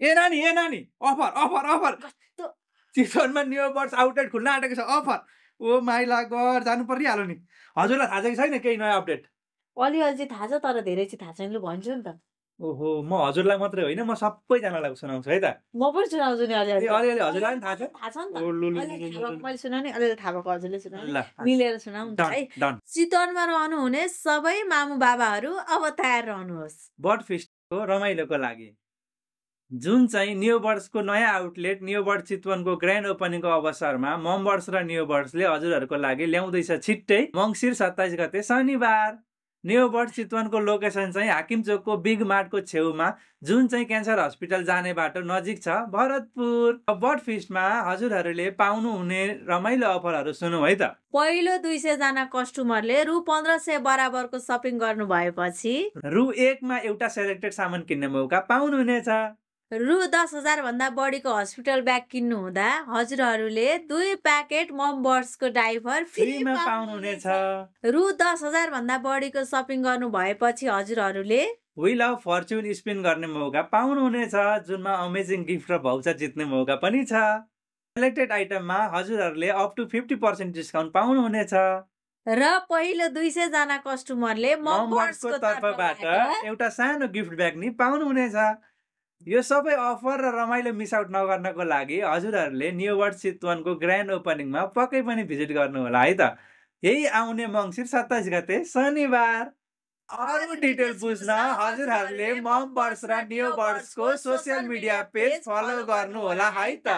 ए नानी offer offer offer चितवनमा new birds outlet खुल्न आँटेको छ अफर ओ माइला गड जानु परिहाल्यो नि हजुरलाई थाहा छ कि छैन केही नयाँ अपडेट अलिअलि चाहिँ थाहा छ तर धेरै चाहिँ थाहा छैन लु भन्छु नि त ओहो म हजुरलाई मात्रै होइन म सबैजनालाई सुनाउँछु है त म पनि सुनाउँछु नि ए अलिअलि हजुरलाई पनि थाहा छ थाहा छ नि त ओ लु लु अलिअलि लु थाहा लु भएको मैले सुनाउने अलिअलि थाहा भएको हजुरले सुनाउने ल मिलेर सुनाउँ नि त डन है डन चितवनमा रहनुहुने सबै मामु बाबाहरू अब तयार रहनुहोस् बर्ड फिस्टको रमाइलोको लागि जुन चाहिँ न्यू बर्ड्सको नयाँ आउटलेट न्यू बर्ड चितवनको ग्रान्ड ओपनिङको अवसरमा मम बर्ड्स र न्यू बर्ड्सले हजुरहरूको लागि ल्याउँदैछ छिट्टै मङ्सिर 27 गते शनिबार न्यू बर्ड चितवनको लोकेसन चाहिँ हाकिम चोकको बिग मार्टको छेउमा जुन चाहिँ क्यान्सर हस्पिटल जाने बाटो नजिक छ भरतपुर बर्ड फिस्टमा हजुरहरूले पाउनुहुने रमाइलो अफरहरू सुनौ है त पहिलो 200 जना कस्टमरले रु 1500 बराबरको सपिङ गर्नु भएपछि रु 1 मा एउटा सेलेक्टेड सामान किन्ने मौका पाउनुहुनेछ रु 10,000 भन्दा बढीको हस्पिटल ब्याग किन्नु हुँदा हजुरहरूले 2 प्याकेट मम बर्ड्सको डाइपर फ्रीमा पाउनुहुनेछ रु 10,000 भन्दा बढीको सपिङ गर्नु भएपछि हजुरहरूले व्हील अफ फर्च्युन स्पिन गर्ने मौका पाउनुहुनेछ जुनमा अमेजिङ गिफ्ट र भाउचर जित्ने मौका पनि छ सेलेक्टेड आइटममा हजुरहरूले अप टु 50% डिस्काउन्ट पाउनुहुनेछ र पहिलो 200 जना कस्टमरले मम बर्ड्सको तर्फबाट एउटा सानो गिफ्ट ब्याग नि पाउनुहुनेछ यो सबै अफर र रमाइलो मिस आउट नगर्नको लागि हजुरहरूले न्यू बर्ड चितवनको ग्रान्ड ओपनिङमा पक्कै पनि भिजिट गर्नु होला है त यही आउने मङ्सिर 27 गते शनिबार अरू डिटेल बुझ्न हजुरहरूले मम बर्ड्स र न्यू बर्ड्सको सोसियल मिडिया पेज फलो गर्नु होला है त